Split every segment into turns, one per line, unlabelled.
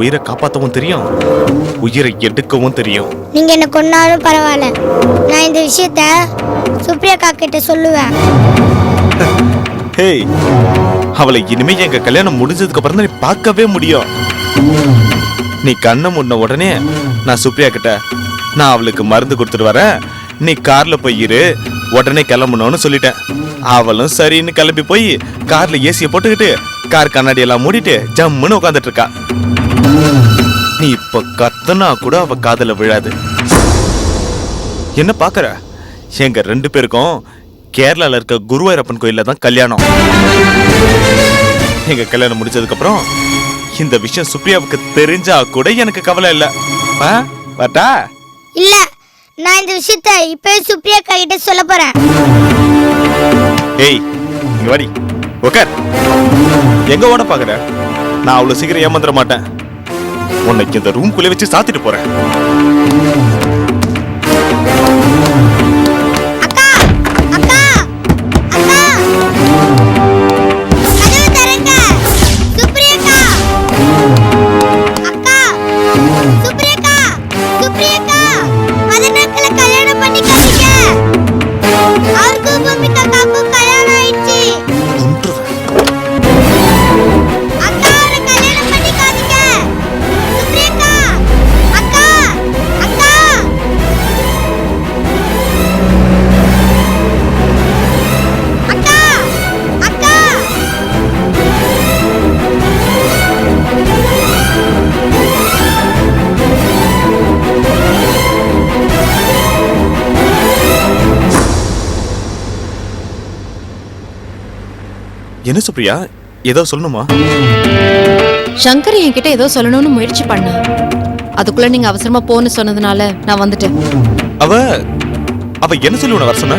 உயிரை காப்பாற்றவும் தெரியும், உயிரை எடுக்கவும் தெரியும்.
நீங்க என்ன கொன்னாலும் பரவாயில்ல, நான் இந்த விஷயத்த சுப்ரியாக்கா கிட்ட சொல்லுவேன்.
ஹேய், அவளை இனிமே எங்க கல்யாணம் முடிஞ்சதுக்கு அப்புறம் தான் நீ பார்க்கவே முடியும். நீ கண்ணை மூடின உடனே நான் சுப்ரியா கிட்ட நான் அவளுக்கு மருந்து கொடுத்துட்டு வரேன், நீ கார்ல போயிரு, உடனே கிளம்பணும்னு சொல்லிட்டேன். அவளும் சரின்னு கிளம்பி போய் கார்ல ஏசியை போட்டுக்கிட்டு கார் கண்ணாடி எல்லாம் மூடிட்டு ஜம்முன்னு உட்காந்துட்டு இருக்கா. நீ இப்ப கத்தனா கூட அவ காதல விழாது. என்ன பாக்குற? எங்க 2 பேருக்கும் கேரளால இருக்க குருவாயூரப்பன் கோயில்ல தான் கல்யாணம். எங்க கல்யாணம் முடிச்சதுக்கு அப்புறம் இந்த விஷயம் சுப்ரியாவுக்கு தெரிஞ்சா கூட எனக்கு கவலை இல்ல. வாட்டா?
இல்ல, நான் இந்த விஷயத்த இப்பவே சுப்ரியாக்கா கிட்ட சொல்ல போறேன்.
ஏய், இங்க வாடி, உட்கார். எங்க ஓட பாக்குற? நான் அவ்வளவு சீக்கிரம் ஏமாந்துட மாட்டேன். உன்னைக்கு இந்த ரூம்குள்ளே வச்சு சாத்திட்டு போறேன். என்ன சுப்ரியா, ஏதோ சொல்லணுமா?
சங்கர் என்கிட்ட ஏதோ சொல்லணும்னு முயற்சி பண்ணா, அதுக்குள்ள நீங்க அவசரமா போன்னு சொன்னதுனால நான் வந்துட்டேன்.
அவ என்ன சொல்லி உன வர சொன்ன?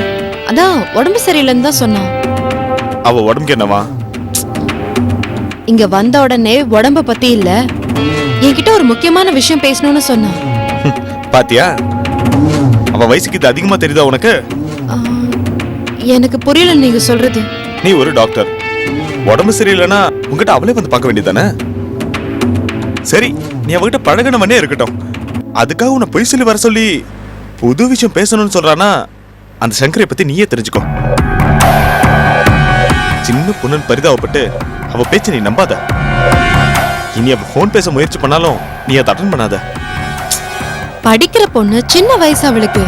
அதான் உடம்பு சரியில்லைன்னு தான் சொன்னான்.
அவ உடம்புக்கு என்னவா?
இங்க வந்த உடனே உடம்ப பத்தி இல்ல, என்கிட்ட ஒரு முக்கியமான விஷயம் பேசணும்னு சொன்னான்.
பாத்தியா, அவ வயசுக்கு இது அதிகமா தெரியுதா உனக்கு?
எனக்கு புரியல நீங்க சொல்றது.
நீ ஒரு டாக்டர், உடம்பு சரியில்லைன்னா உங்ககிட்ட அவளே வந்து பார்க்க வேண்டியதானே? சரி, நீ அவகிட்ட பழகணும்னே இருக்கட்டும், அதுக்காக உன்னை பொய் சொல்லி வர சொல்லி புது விஷயம் பேசணும்னு சொல்றானா? அந்த சங்கரை பத்தி நீயே தெரிஞ்சுக்கோ. சின்ன பொண்ணுன்னு பரிதாபப்பட்டு அவ பேச்சு நீ நம்பாத. இனி அவ போன் பேச முயற்சி பண்ணாலும் நீ அதை அட்டன் பண்ணாத.
படிக்கிற பொண்ணு, சின்ன வயசு அவளுக்கு,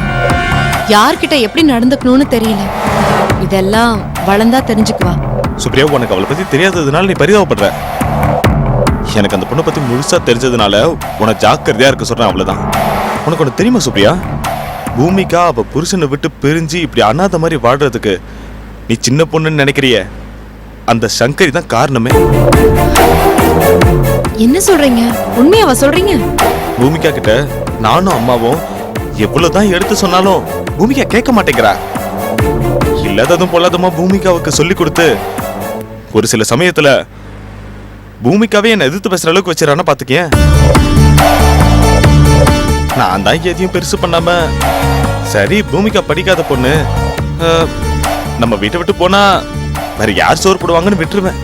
யார்கிட்ட எப்படி நடந்துக்கணும்னு தெரியல. இதெல்லாம் வளர்ந்தா தெரிஞ்சுக்குவா.
சுப்ரியா, உனக்கு அவளை பத்தி தெரியாததுனால நீ பரிதாபப்படுற. எனக்கு அந்த பொண்ணை பத்தி முழுசா தெரிஞ்சதுனால உனக்கு ஜாக்கிரதையா இருக்க சொல்றேன், அவ்வளவுதான். உனக்கு ஒண்ணு தெரியுமா சுப்ரியா, பூமிகா அவ புருஷனை விட்டு பிரிஞ்சு இப்படி அனாத மாதிரி வாழ்றதுக்கு நீ சின்ன பொண்ணுன்னு நினைக்கிறிய, அந்த சங்கரி தான் காரணமே.
என்ன சொல்றீங்க? உண்மையாவா சொல்றீங்க?
பூமிகா கிட்ட நானும் அம்மாவும் எவ்வளவுதான் எடுத்து சொன்னாலும் பூமிகா கேட்க மாட்டேங்கிறா. இல்லாததும் பொல்லாதமா பூமிகாவுக்கு சொல்லி கொடுத்து ஒரு சில சமயத்துல பூமிகாவே என்ன எதிர்த்து பேசுற அளவுக்கு வச்சிடறான்னு பாத்துக்கேன். நான் தான் எதையும் பெருசு பண்ணாம, சரி பூமிகா படிக்காத பொண்ணு, நம்ம வீட்டை விட்டு போனா வேற யார் சோறு போடுவாங்கன்னு விட்டுருவேன்.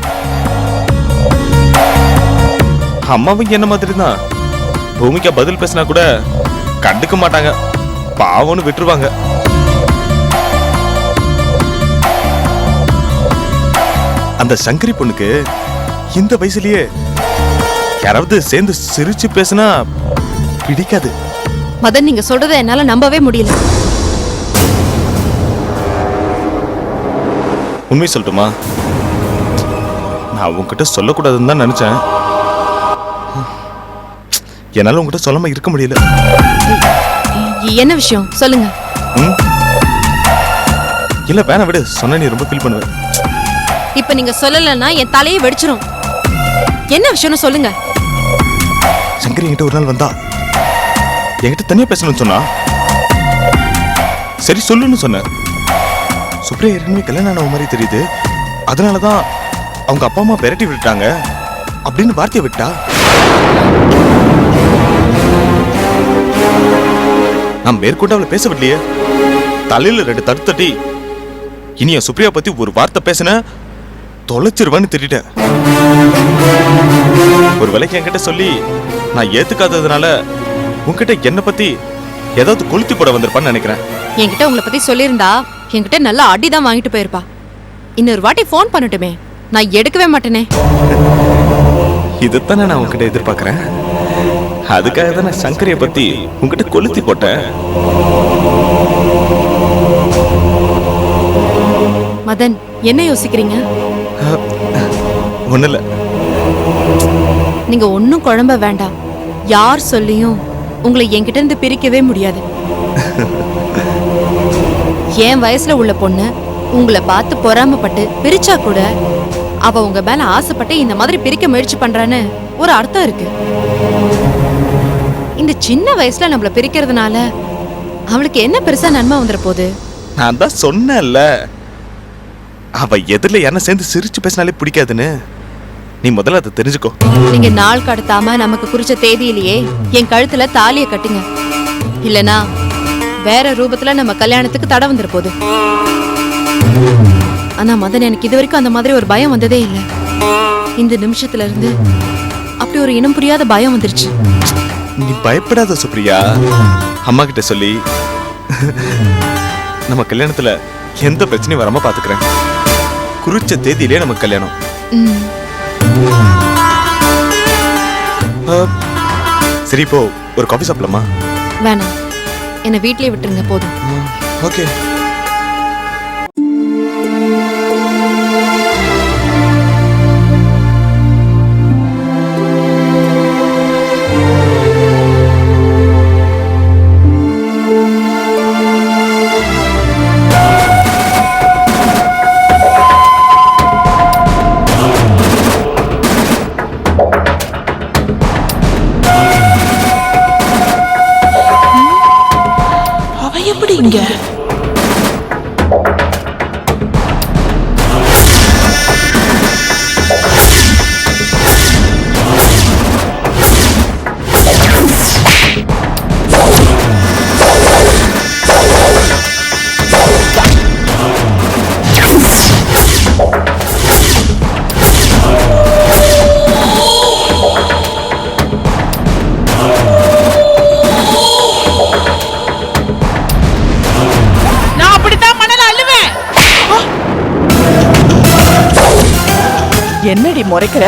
அம்மாவும் என்ன மாதிரி தான், பூமிகா பதில் பேசினா கூட கண்டுக்க மாட்டாங்க, பாவம்னு விட்டுருவாங்க. அந்த சங்கரி பொண்ணுக்கு இந்த வயசுலயே யாராவது சேர்ந்து சிரிச்சு பேசினா பிடிக்காது.
மதன், நீங்க சொல்றதை என்னால நம்பவே முடியல.
உண்மை சொல்லட்டுமா, நான் உங்ககிட்ட சொல்லக்கூடாதுன்னு தான் நினைச்சேன். என்னால உங்ககிட்ட சொல்லாம இருக்க முடியல.
என்ன விஷயம் சொல்லுங்க.
இல்ல வேணா விடு, சொன்ன நீ ரொம்ப ஃபீல் பண்ணுவ.
இப்ப நீங்க சொல்லலன்னா என் தலையை வெடிச்சிரும். என்ன விஷயம்னு சொல்லுங்க.
சங்கரி என்கிட்ட ஒரு நாள் வந்தா, என்கிட்ட தனியா பேசணும்னு சொன்னா. சரி சொல்லுன்னு சொன்ன. சுப்ரியா ஏற்கனவே கல்யாணம் ஆன மாதிரி தெரியுது, அதனாலதான் அவங்க அப்பா அம்மா விரட்டி விட்டுட்டாங்க அப்படின்னு வார்த்தையை விட்டா. நான் மேற்கொண்டு அவளை பேச விடலையே, தலையில 2 தட்டு தட்டி, இனி என் சுப்ரியா பத்தி ஒரு வார்த்தை பேசின தொலைச்சிருவான்னு திட்டேன். ஒரு வேலைக்கு என்கிட்ட சொல்லி நான் ஏத்துக்காததுனால உன்கிட்ட என்ன பத்தி ஏதாவது கொளுத்தி போட வந்திருப்பான்னு நினைக்கிறேன்.
என்கிட்ட உங்களை பத்தி சொல்லியிருந்தா என்கிட்ட நல்லா அடிதான் வாங்கிட்டு போயிருப்பா. இன்னொரு வாட்டி ஃபோன் பண்ணட்டுமே, நான் எடுக்கவே மாட்டேனே.
இதுதானே நான் உன்கிட்ட எதிர்பார்க்கறேன். அதுக்காக தான் நான் சங்கரிய பத்தி உன்கிட்ட கொளுத்தி போட்டேன்.
மதன், என்ன யோசிக்கிறீங்க?
ஒண்ணு இல்ல.
நீங்க ஒன்னும் குழம்ப வேண்டாம். யார் சொல்லியும் உங்களை என்கிட்ட இருந்து பிரிக்கவே முடியாது. என் வயசுல உள்ள பொண்ணு உங்களை பார்த்து பொறாமப்பட்டு பிரிச்சா கூட அவ உங்க மேல ஆசைப்பட்டு இந்த மாதிரி பிரிக்க முயற்சி பண்றான்னு ஒரு அர்த்தம் இருக்கு. இந்த சின்ன வயசுல நம்மள பிரிக்கிறதுனால அவளுக்கு என்ன பெருசா நன்மை வந்துட போகுது?
நான் தான் சொன்னேன்ல, அவ எதிரில என்ன சேர்ந்து சிரிச்சு பேசினாலே பிடிக்காதுன்னு. நீ முதல்ல அதை தெரிஞ்சுக்கோ.
நீங்க நாள் கடத்தாம நமக்கு குறிச்ச தேதியிலேயே என் கழுத்துல தாலிய கட்டுங்க. இல்லனா வேற ரூபத்துல நம்ம கல்யாணத்துக்கு தடை வந்துட போகுது. ஆனா மதன், எனக்கு இது வரைக்கும் அந்த மாதிரி ஒரு பயம் வந்ததே இல்லை. இந்த நிமிஷத்துல இருந்து அப்படி ஒரு இனம் புரியாத பயம் வந்துருச்சு.
நீ பயப்படாத சுப்ரியா. அம்மா கிட்ட சொல்லி நம்ம கல்யாணத்துல எந்த பிரச்சனையும் வராம பாத்துக்கிறேன். குறிச்ச தேதியிலே நமக்கு கல்யாணம். சரி, இப்போ ஒரு காஃபி சாப்பிடலாமா?
வேணாம், என்ன வீட்லயே விட்டுருங்க போதும்.
ஓகே.
இங்க என்னடி முறைக்கிற?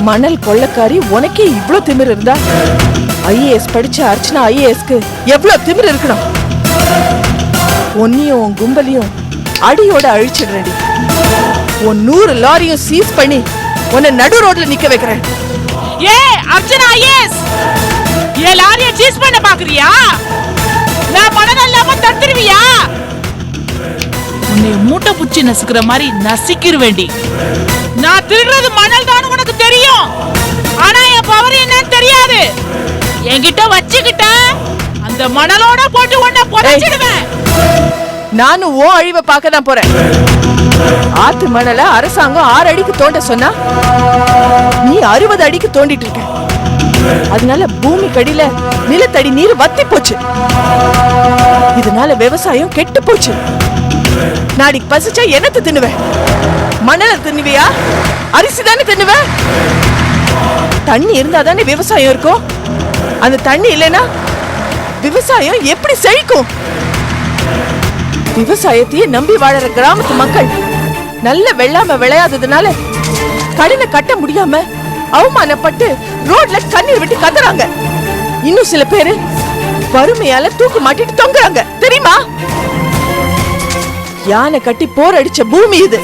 மணல் கொள்ளக்காரி, உனக்கே இவ்ளோ திமிர் இருந்தா ஐஏஎஸ் படிச்ச அர்ச்சனா ஐஏஎஸ்க்கு எவ்வளவு திமிர் இருக்கணும்? ஒன்னியும் உன் கும்பலையும் அடியோட அழிச்சிடுறடி. உன் 100 லாரியும் சீஸ் பண்ணி உன்னை நடு ரோட்ல நிக்க வைக்கிறேன்.
ஏ அர்ச்சனா ஐஏஎஸ், ஏ லாரிய சீஸ் பண்ண பாக்குறியா? நான் மணல் இல்லாம தத்துருவியா? உன்னை மூட்டை புச்சி நசுக்கிற மாதிரி நசிக்கிற வேண்டி. நான் திருடுறது மணல் தான் உனக்கு தெரியும், ஆனா என் பவர் என்னன்னு தெரியாது. என்கிட்ட வச்சுக்கிட்ட அந்த மணலோட போட்டு உன்னை புதைச்சிடுவேன்.
நானும் ஓ அழிவை பார்க்க தான் போறேன். ஆத்து மணல அரசாங்கம் 6 அடிக்கு தோண்ட சொன்னா நீ 60 அடிக்கு தோண்டிட்டு இருக்க. அதனால பூமி கடியில நிலத்தடி நீர் வத்தி போச்சு. இதனால விவசாயம் கெட்டு போச்சு. நாளைக்கு பசிச்சா என்னத்தை தின்னுவேன்? மணலை தின்னுவியா? அரிசி தானே தின்னுவ? தண்ணி இருந்தா தானே விவசாயம் இருக்கும். அந்த தண்ணி இல்லைன்னா விவசாயம் எப்படி செழிக்கும்? விவசாயத்தையே நம்பி வாழற கிராமத்து மக்கள் நல்ல வெள்ளாம விளையாததுனால கடனை கட்ட முடியாம அவமானப்பட்டு ரோட்ல கண்ணீர் விட்டு கதறாங்க. இன்னும் சில பேரு வறுமையால தூக்கு மாட்டிட்டு தொங்குறாங்க, தெரியுமா? யானை கட்டி போர் அடிச்ச பூமி இது.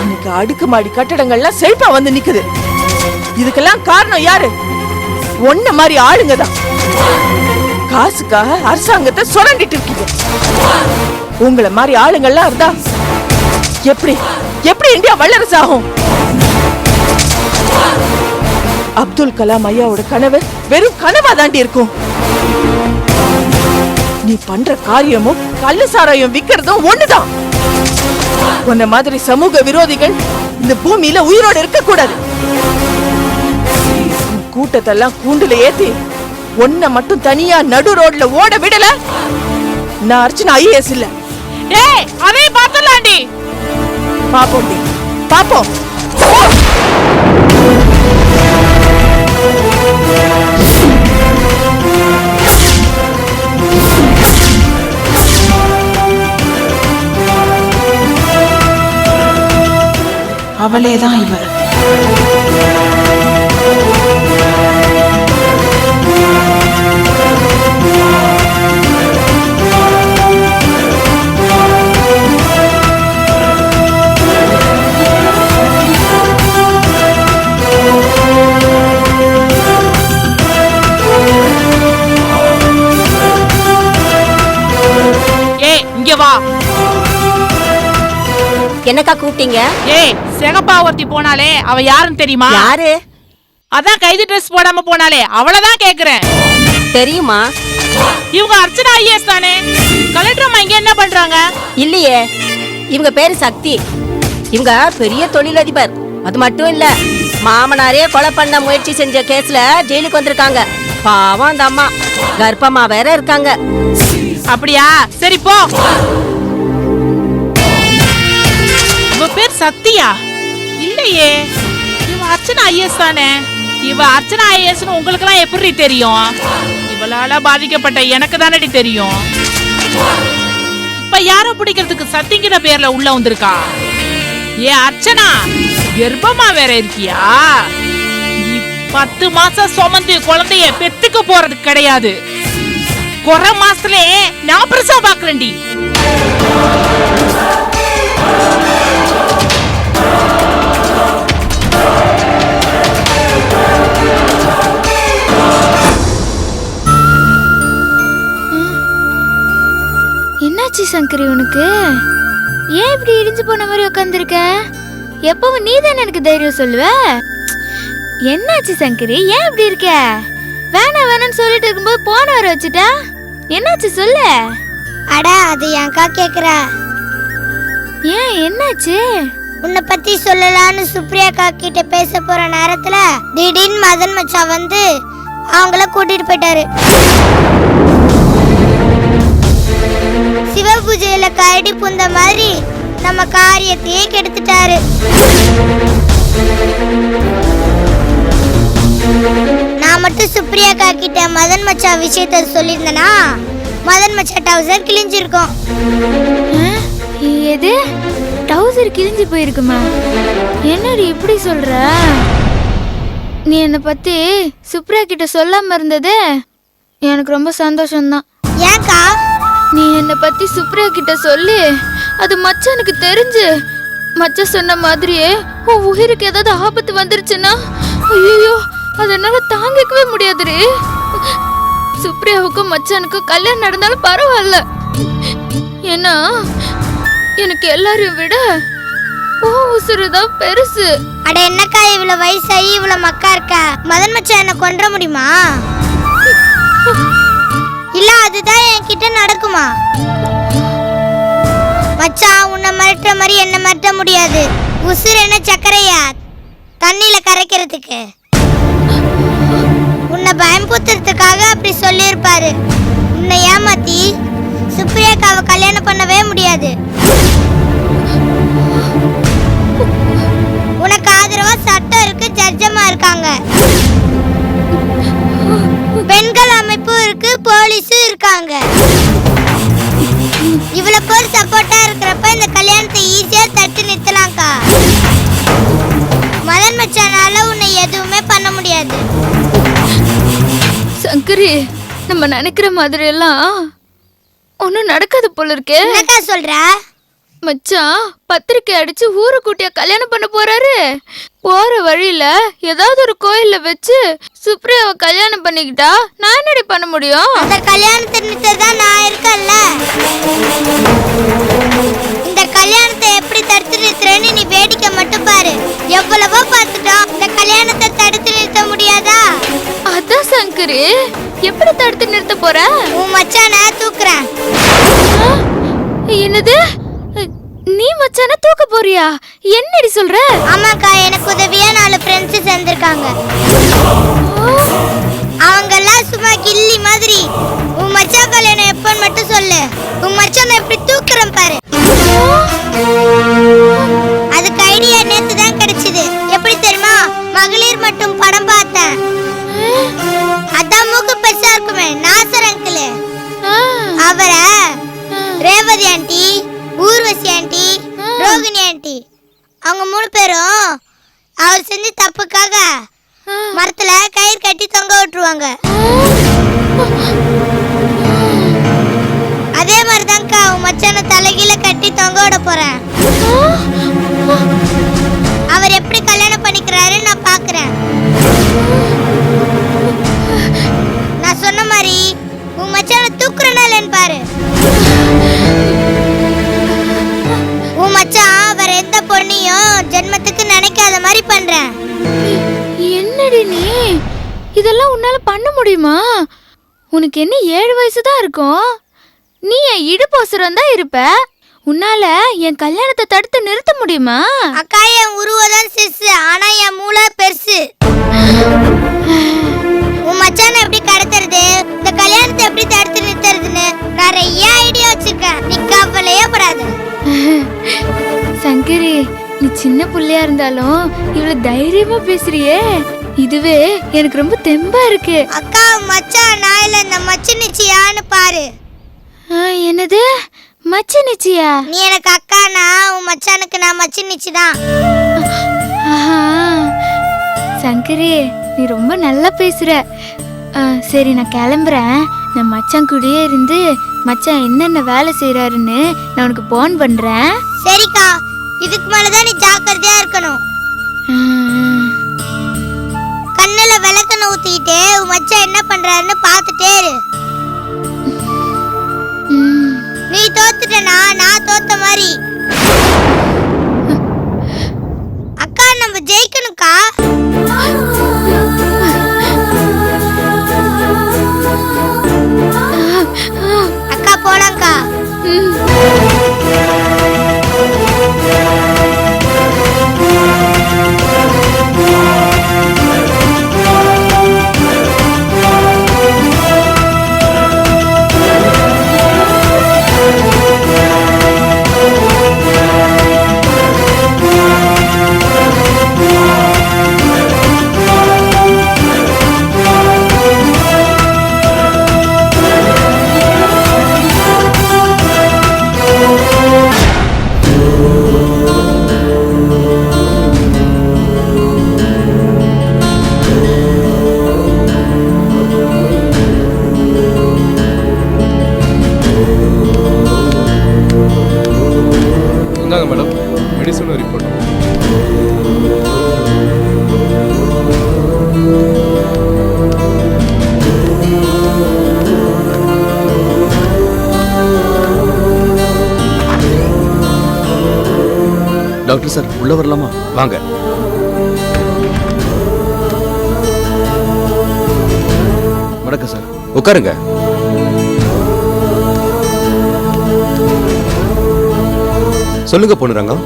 இன்னைக்கு அடுக்குமாடி கட்டடங்கள்லாம் செழிப்பா வந்து நிக்குது. இதுக்கெல்லாம் காரணம் யாரு? ஒன்ன மாதிரி ஆளுங்க தான். காசுக்காக அரசாங்கத்தை சுரண்டிட்டு இருக்கீங்க. உங்களை மாதிரி ஆளுங்கள்லாம் இருந்தா எப்படி எப்படி இந்தியா வல்லரசு ஆகும்? அப்துல் கலாம் ஐயாவோட கனவு வெறும் கனவா தாண்டி இருக்கும். நீ பண்ற காரியமும் கள்ளு சாராயம் விக்கிறதும் ஒண்ணுதான். உன்ன மாதிரி சமூக விரோதிகள் இந்த பூமியில உயிரோடு இருக்க கூடாது. கூட்டத்தெல்லாம் கூண்டுல ஏத்தி ஒன்ன மட்டும் தனியா நடு ரோட்ல ஓட விடல. நான் அர்ச்சனா ஐஏஎஸ் இல்ல.
ஏய், அதே பார்த்தலாண்டி.
பாப்போம் பாப்போம்.
அவளேதான் இவர். இங்க வா.
என்னக்கா கூப்பிட்டீங்க?
ஏய், சிகப்பா ஒருத்தி போனாலே அவ யாருன்னு தெரியுமா?
யாரு?
அதான் கைது ட்ரெஸ் போடாம போனாலே அவளதான் கேக்குறேன்.
தெரியுமா?
இவங்க அர்ச்சனா ஐஏஎஸ் தானே? கலெக்டர் அம்மா இங்க என்ன பண்றாங்க?
இல்லையே, இவங்க பேரு சக்தி. இவங்க பெரிய தொழிலதிபர். அது மட்டும் இல்ல, மாமனாரே கொலை பண்ண முயற்சி செஞ்ச கேஸ்ல ஜெயிலுக்கு வந்திருக்காங்க. பாவம் அந்த அம்மா, கர்ப்பமா வேற இருக்காங்க.
அப்படியா? சரி போ. இவ பேர் சத்தியா? இல்லையே, இவ அர்ச்சனா ஐஏஎஸ் தானே? இவ அர்ச்சனா ஐஏஎஸ்னு உங்களுக்கு எல்லாம் எப்படி தெரியும்? இவளால பாதிக்கப்பட்ட எனக்கு தானடி தெரியும். இப்ப யார பிடிக்கிறதுக்கு சத்திங்கிற பேர்ல உள்ள வந்திருக்கா? ஏ அர்ச்சனா, கர்ப்பமா வேற இருக்கியா? 10 மாசம் சுமந்து குழந்தைய பெத்துக்க போறது கிடையாது. குறை மாசத்துல நான் பிரசவ பாக்குறேன்டி.
என்னாச்சு சங்கரி உனக்கு? ஏன் இப்படி இடிஞ்சு போன மாதிரி உட்காந்துருக்க? எப்பவும் நீ தானே எனக்கு தைரியம் சொல்லுவ. என்னாச்சு சங்கரி, ஏன் இப்படி இருக்க? வேணாம் வேணாம்னு சொல்லிட்டு இருக்கும்போது போன வர வச்சுட்டா என்னாச்சு சொல்லு.
அட அது ஏன்க்கா கேக்குற?
ஏன் என்னாச்சு?
உன்னை பத்தி சொல்லலான்னு சுப்ரியாக்கா கிட்ட பேச போற நேரத்துல திடீர்னு மதன் மச்சான் வந்து அவங்கள கூட்டிட்டு போயிட்டாரு. சிவ பூஜையில கரடி புந்த மாதிரி நம்ம காரியத்தையே கெடுத்துட்டாரு. நான் மட்டும் சுப்ரியாக்கா கிட்ட மதன் மச்சான் விஷயத்த சொல்லியிருந்தேனா மதன் மச்சான் டவுசர் கிழிஞ்சிருக்கும்.
எது? டவுசர் கிழிஞ்சு போயிருக்குமா? என்னடி இப்படி சொல்ற? நீ என்னை பத்தி சுப்ரியா கிட்ட சொல்லாம இருந்தது எனக்கு ரொம்ப சந்தோஷம்தான்.
ஏன்க்கா?
நீ என்னை பத்தி சுப்ரியா கிட்ட சொல்லி அது மச்சானுக்கு தெரிஞ்சு மச்சான் சொன்ன மாதிரியே உன் உயிருக்கு ஏதாவது ஆபத்து வந்துருச்சுன்னா ஐயோ அதனால தாங்கிக்கவே முடியாதுரி. சுப்ரியாவுக்கும் மச்சானுக்கும் கல்யாணம் நடந்தாலும் பரவாயில்ல. ஏன்னா எனக்கு எல்லாரையும் விட உசுறுதான் பெருசு.
அட என்னக்கா இவ்வளவு வயசாகி இவ்வளவு மக்கா இருக்க? மதன் மச்சான் என்ன கொன்ற முடியுமா? இல்ல அதுதான் என்கிட்ட நடக்குமா? மச்சான் உன்னை மிரட்டுற மாதிரி என்ன மிரட்ட முடியாது. உசுறு என்ன சக்கரையா தண்ணியில கரைக்கிறதுக்கு? உன்னை பயம்புத்துறதுக்காக அப்படி சொல்லியிருப்பாரு. உன்னை ஏமாத்தி சுப்ரியாக்காவை கல்யாணம் பண்ணவே முடியாது. உனக்கு ஆதரவா சட்டம் இருக்கு, ஜட்ஜமா இருக்காங்க, பெண்கள் அமைப்பு இருக்கு, போலீஸும் இருக்காங்க. இவ்வளவு பேர் சப்போர்ட்டா இருக்கிறப்ப இந்த கல்யாணத்தை ஈஸியா தட்டி நிறுத்தலாம்க்கா. மதன் மச்சானால உன்னை எதுவுமே பண்ண முடியாது.
சங்கரி, நம்ம நினைக்கிற மாதிரி எல்லாம் ஒன்னும் நடக்காது போல இருக்கே.
என்னக்கா சொல்ற?
மச்சான் பத்திரிக்கை அடிச்சு ஊரை கூட்டியா கல்யாணம் பண்ண போறாரு. போற வழியில ஏதாவது ஒரு கோயில்ல வச்சு சுப்ரியாவை கல்யாணம் பண்ணிக்கிட்டா நான் என்னடி பண்ண முடியும்?
அந்த கல்யாணத்தை நிறுத்ததான் நான் இருக்கேன்ல. இந்த கல்யாணத்தை எப்படி தடுத்து நிறுத்துறேன்னு நீ வேடிக்கை மட்டும் பாரு. எவ்வளவோ பார்த்துட்டோம், இந்த கல்யாணத்தை தடுத்து நிறுத்த முடியாதா?
அதான் சங்கரி, எப்படி தடுத்து நிறுத்த போற?
உன் மச்சான தூக்குறேன்.
என்னது? நீ மச்சான தூக்க போறியா? என்னடி சொல்ற?
ஆமாக்கா, எனக்கு உதவியா 4 ஃப்ரெண்ட்ஸ் சேர்ந்திருக்காங்க. அவங்க எல்லாம் சும்மா கில்லி மாதிரி. உன் மச்சான் கல்யாணம் எப்பன்னு மட்டும் சொல்லு. உன் மச்சான் எப்படி தூக்குறேன் பாரு. ரோகிணி ஆண்டி அவங்க 3 பேரும் அவர் செஞ்ச தப்புக்காக மரத்துல கயிறு கட்டி தொங்க விட்டுருவாங்க. அதே மாதிரிதான்க்கா அவன் மச்சான தலைகீழ கட்டி தொங்க விட போறேன். அவர் எப்படி கல்யாணம் பண்ணிக்கிறாரு நான் பாக்குறேன். நான் சொன்ன மாதிரி உன் மச்சான தூக்குறனாலன்னு பாரு. உன் மச்சான் வேற எந்த பொண்ணையும் ஜென்மத்துக்கு நினைக்காத மாதிரி பண்றேன்.
என்னடி நீ இதெல்லாம் உன்னால பண்ண முடியுமா? உனக்கு என்ன 7 வயசு தான் இருக்கும். நீ என் இடுப்போசரம் தான் இருப்ப. உன்னால என் கல்யாணத்தை தடுத்து நிறுத்த முடியுமா?
அக்கா என் உருவதான் சிறுசு, ஆனா என் மூளை பெருசு. உன் மச்சான எப்படி கடத்துறது, இந்த கல்யாணத்தை எப்படி தடுத்து நிறுத்துறதுன்னு நிறைய ஐடியா வச்சிருக்கேன். நீ கவலையே படாத.
சங்கரி, நீ சின்ன புள்ளையா இருந்தாலும் இவ்வளவு தைரியமா பேசுறியே, இதுவே எனக்கு ரொம்ப தெம்பா இருக்கு.
அக்கா மச்சான் நான் இல்ல, இந்த மச்சி நிச்சியான்னு பாரு.
என்னது மச்சி நிச்சியா?
நீ எனக்கு அக்கானா உன் மச்சானுக்கு நான் மச்சி நிச்சி தான்.
சங்கரி, நீ ரொம்ப நல்லா பேசுற. சரி நான் கிளம்புறேன். நான் மச்சான் கூடயே இருந்து மச்சான் என்னென்ன வேலை செய்யறாருன்னு நான் உனக்கு போன் பண்றேன்.
சரிக்கா, இதுக்கு மேலதான் நீ ஜாக்கிரதையா இருக்கணும். கண்ணுல விளக்கெண்ண ஊத்திட்டு உன் மச்சான் என்ன பண்றாருன்னு பாத்துட்டே இரு. நீ தோத்துட்டனா நான் தோத்த மாதிரி. அக்கா நம்ம ஜெயிக்கணும்க்கா. அக்கா போலாம்க்கா.
இந்தாங்க madam, medicine report.
Doctor sir உள்ள வரலாமா?
வாங்க.
வணக்கம் சார்.
உட்காருங்க. சொல்லுங்க பொண்ணுரங்கம்.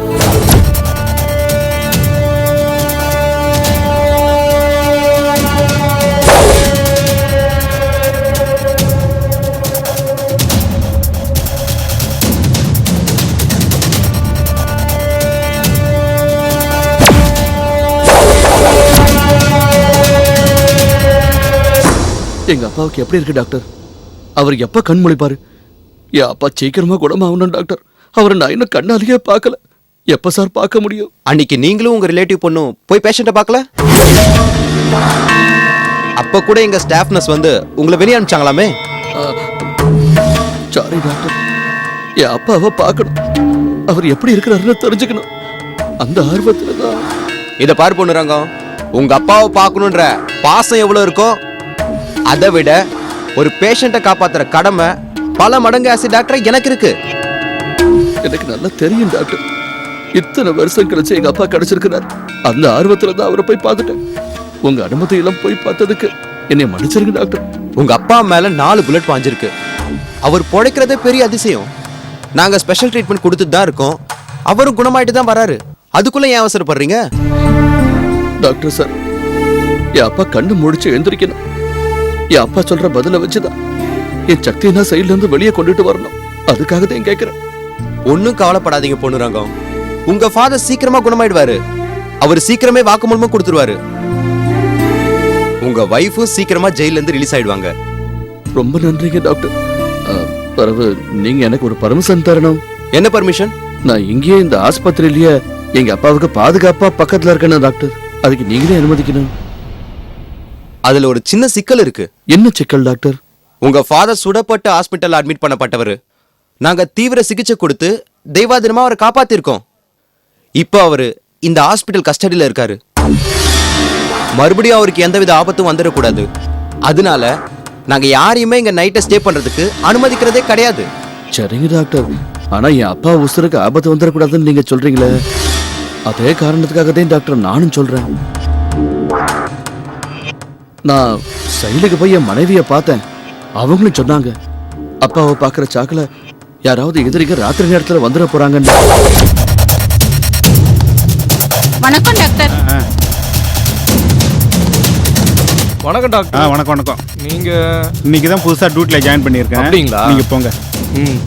எங்க அப்பாவுக்கு எப்படி இருக்கு டாக்டர்? அவர் எப்ப கண் முழிப்பாரு? என் அப்பா சீக்கிரமா குணமாகணும் டாக்டர். அவரை நான் இன்னும் கண்ணாலேயே பார்க்கல. எப்ப சார் பார்க்க முடியும்?
அன்னைக்கு நீங்களும் உங்க ரிலேட்டிவ் பொண்ணும் போய் பேஷண்ட்டை பார்க்கல? அப்ப கூட எங்க ஸ்டாஃப் நர்ஸ் வந்து உங்களை வெளியே அனுப்பிச்சாங்களாமே.
சாரி டாக்டர், என் அப்பாவை பார்க்கணும். அவர் எப்படி இருக்கிறாருன்னு தெரிஞ்சுக்கணும். அந்த ஆர்வத்துல தான்.
இத பாரு பொண்ணுரங்கம், உங்க அப்பாவை பார்க்கணுன்ற பாசம் எவ்வளவு இருக்கோ அதை விட ஒரு பேஷண்ட்டை காப்பாத்துற கடமை பல மடங்கு ஆசி டாக்டர் எனக்கு இருக்கு.
எனக்கு நல்லா தெரியும் டாக்டர். இத்தனை வருஷம் கழிச்சு எங்க அப்பா கிடைச்சிருக்கிறார். அந்த ஆர்வத்துல தான் அவரை போய் பார்த்துட்டேன். உங்க அனுமதியெல்லாம் போய் பார்த்ததுக்கு என்னை மன்னிச்சிருங்க டாக்டர்.
உங்க அப்பா மேல 4 புல்லட் பாஞ்சிருக்கு. அவர் பொழைக்கிறதே பெரிய அதிசயம். நாங்க ஸ்பெஷல் ட்ரீட்மெண்ட் கொடுத்துட்டு தான் இருக்கோம். அவரும் குணமாயிட்டு தான் வராரு. அதுக்குள்ள ஏன் அவசரப்படுறீங்க?
டாக்டர் சார், என் அப்பா கண்ணு முடிச்சு எழுந்திருக்கணும். என் அப்பா சொல்ற பதில வச்சுதான் என் சக்தியை சைட்ல இருந்து வெளியே கொண்டுட்டு வரணும். அதுக்காக தான் கேட்கிறேன்.
ஒன்னும் கவலைப்படாதீங்க பொண்ணுரங்கம். உங்க ஃபாதர் சீக்கிரமா குணமாயிடுவாரு. அவர் சீக்கிரமே வாக்குமூலமா கொடுத்துருவாரு. உங்க வைஃபும் சீக்கிரமா ஜெயில இருந்து ரிலீஸ் ஆயிடுவாங்க.
ரொம்ப நன்றிங்க டாக்டர். பரவு, நீங்க எனக்கு ஒரு பர்மிஷன் தரணும்.
என்ன பர்மிஷன்?
நான் இங்கேயே இந்த ஆஸ்பத்திரியிலேயே எங்க அப்பாவுக்கு பாதுகாப்பா பக்கத்துல இருக்கணும் டாக்டர். அதுக்கு நீங்களே அனுமதிக்கணும்.
அதுல ஒரு சின்ன சிக்கல் இருக்கு.
என்ன சிக்கல் டாக்டர்?
உங்க ஃபாதர் சுடப்பட்டு ஹாஸ்பிட்டல் அட்மிட் பண்ணப்பட்டவர். நாங்க தீவிர சிகிச்சை கொடுத்து தெய்வாதீனமா அவரை காப்பாத்திருக்கோம். இப்போ அவரு இந்த ஹாஸ்பிட்டல் கஸ்டடியில இருக்காரு. மறுபடியும் அவருக்கு எந்தவித ஆபத்தும் வந்துடக்கூடாது. அதனால நாங்க யாரையுமே இங்க நைட்டை ஸ்டே பண்றதுக்கு அனுமதிக்கிறதே கிடையாது.
சரிங்க டாக்டர். ஆனா என் அப்பா உசுருக்கு ஆபத்து வந்துடக்கூடாதுன்னு நீங்க சொல்றீங்களே, அதே காரணத்துக்காக தான் டாக்டர் நானும் சொல்றேன். நான் சைலுக்கு போய் என் மனைவிய பார்த்தேன். அவங்களும் சொன்னாங்க அப்பாவை பார்க்குற சாக்குல யாராவது எதிரிக்க ராத்திரி நேரத்துல வந்துட போறாங்கன்னு.
வணக்கம் டாக்டர்.
வணக்கம் டாக்டர்.
வணக்கம் வணக்கம்.
நீங்க
இன்னைக்கு தான் புதுசா டியூட்டில ஜாயின் பண்ணியிருக்கேன்.
அப்படிங்களா?
நீங்க போங்க.
ம்